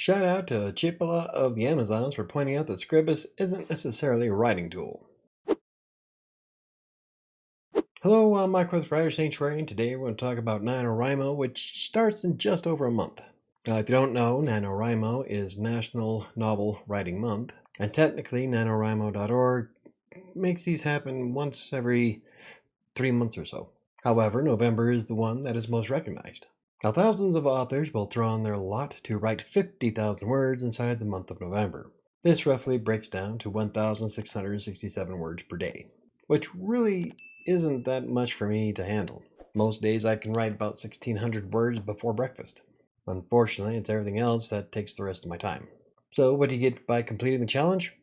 Shout out to Chipala of the Amazons for pointing out that Scribus isn't necessarily a writing tool. Hello, I'm Mike with WriterSanctuary, and today we're going to talk about NaNoWriMo, which starts in just over a month. Now, if you don't know, NaNoWriMo is National Novel Writing Month, and technically NaNoWriMo.org makes these happen once every 3 months or so. However, November is the one that is most recognized. Now, thousands of authors will throw on their lot to write 50,000 words inside the month of November. This roughly breaks down to 1,667 words per day, which really isn't that much for me to handle. Most days I can write about 1,600 words before breakfast. Unfortunately, it's everything else that takes the rest of my time. So what do you get by completing the challenge?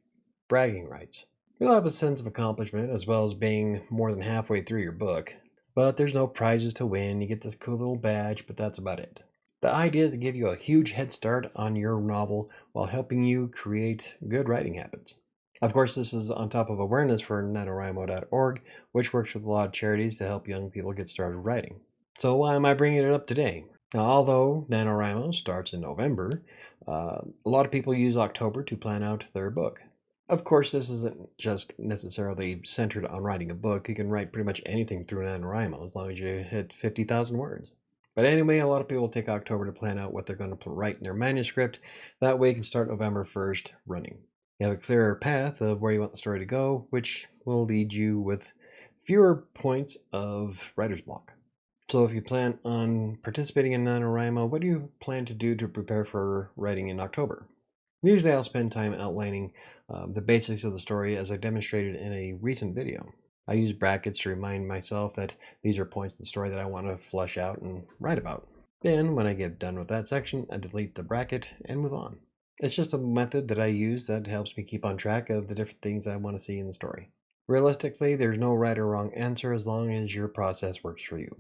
Bragging rights. You'll have a sense of accomplishment as well as being more than halfway through your book. But there's no prizes to win. You get this cool little badge, but that's about it. The idea is to give you a huge head start on your novel while helping you create good writing habits. Of course, this is on top of awareness for NaNoWriMo.org, which works with a lot of charities to help young people get started writing. So why am I bringing it up today? Now, although NaNoWriMo starts in November, a lot of people use October to plan out their book. Of course, this isn't just necessarily centered on writing a book. You can write pretty much anything through NaNoWriMo as long as you hit 50,000 words. But anyway, a lot of people take October to plan out what they're going to write in their manuscript. That way you can start November 1st running. You have a clearer path of where you want the story to go, which will lead you with fewer points of writer's block. So if you plan on participating in NaNoWriMo, what do you plan to do to prepare for writing in October? Usually I'll spend time outlining the basics of the story as I demonstrated in a recent video. I use brackets to remind myself that these are points of the story that I want to flesh out and write about. Then when I get done with that section, I delete the bracket and move on. It's just a method that I use that helps me keep on track of the different things I want to see in the story. Realistically, there's no right or wrong answer as long as your process works for you.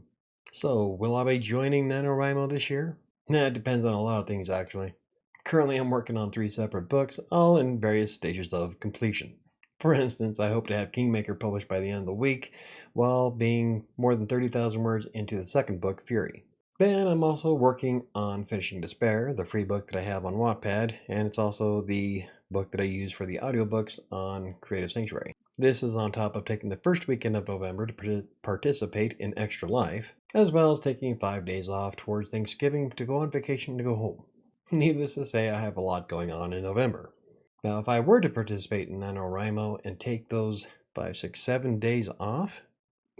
So, will I be joining NaNoWriMo this year? It depends on a lot of things actually. Currently, I'm working on 3 separate books, all in various stages of completion. For instance, I hope to have Kingmaker published by the end of the week, while being more than 30,000 words into the second book, Fury. Then I'm also working on finishing Despair, the free book that I have on Wattpad, and it's also the book that I use for the audiobooks on WriterSanctuary. This is on top of taking the first weekend of November to participate in Extra Life, as well as taking 5 days off towards Thanksgiving to go on vacation to go home. Needless to say, I have a lot going on in November. Now, if I were to participate in NaNoWriMo and take those 5, 6, 7 days off,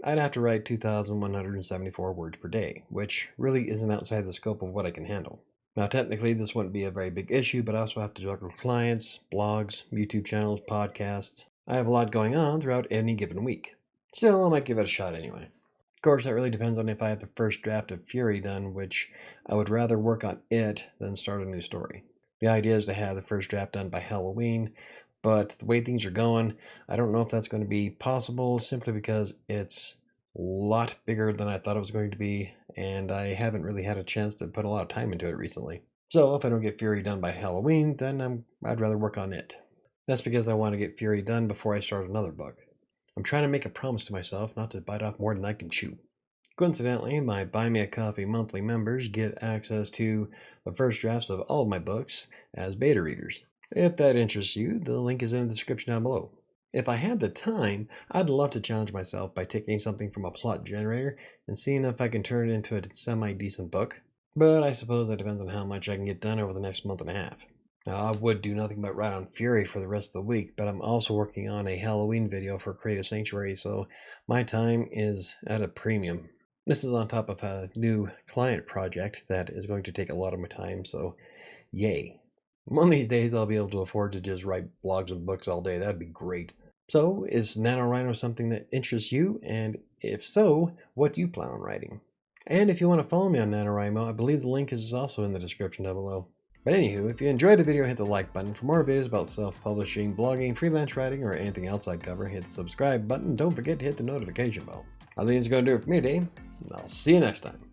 I'd have to write 2,174 words per day, which really isn't outside the scope of what I can handle. Now, technically, this wouldn't be a very big issue, but I also have to juggle clients, blogs, YouTube channels, podcasts. I have a lot going on throughout any given week. Still, I might give it a shot anyway. Of course, that really depends on if I have the first draft of Fury done, which I would rather work on it than start a new story. The idea is to have the first draft done by Halloween, but the way things are going, I don't know if that's going to be possible simply because it's a lot bigger than I thought it was going to be, and I haven't really had a chance to put a lot of time into it recently. So if I don't get Fury done by Halloween, then I'd rather work on it. That's because I want to get Fury done before I start another book. I'm trying to make a promise to myself not to bite off more than I can chew. Coincidentally, my Buy Me a Coffee monthly members get access to the first drafts of all of my books as beta readers. If that interests you, the link is in the description down below. If I had the time, I'd love to challenge myself by taking something from a plot generator and seeing if I can turn it into a semi-decent book. But I suppose that depends on how much I can get done over the next month and a half. Now, I would do nothing but write on Fury for the rest of the week, but I'm also working on a Halloween video for WriterSanctuary, so my time is at a premium. This is on top of a new client project that is going to take a lot of my time, so yay. One of these days I'll be able to afford to just write blogs and books all day. That'd be great. So, is NaNoWriMo something that interests you? And if so, what do you plan on writing? And if you want to follow me on NaNoWriMo, I believe the link is also in the description down below. But anywho, if you enjoyed the video, hit the like button. For more videos about self-publishing, blogging, freelance writing, or anything else I cover, hit the subscribe button. Don't forget to hit the notification bell. I think it's going to do it for me today, and I'll see you next time.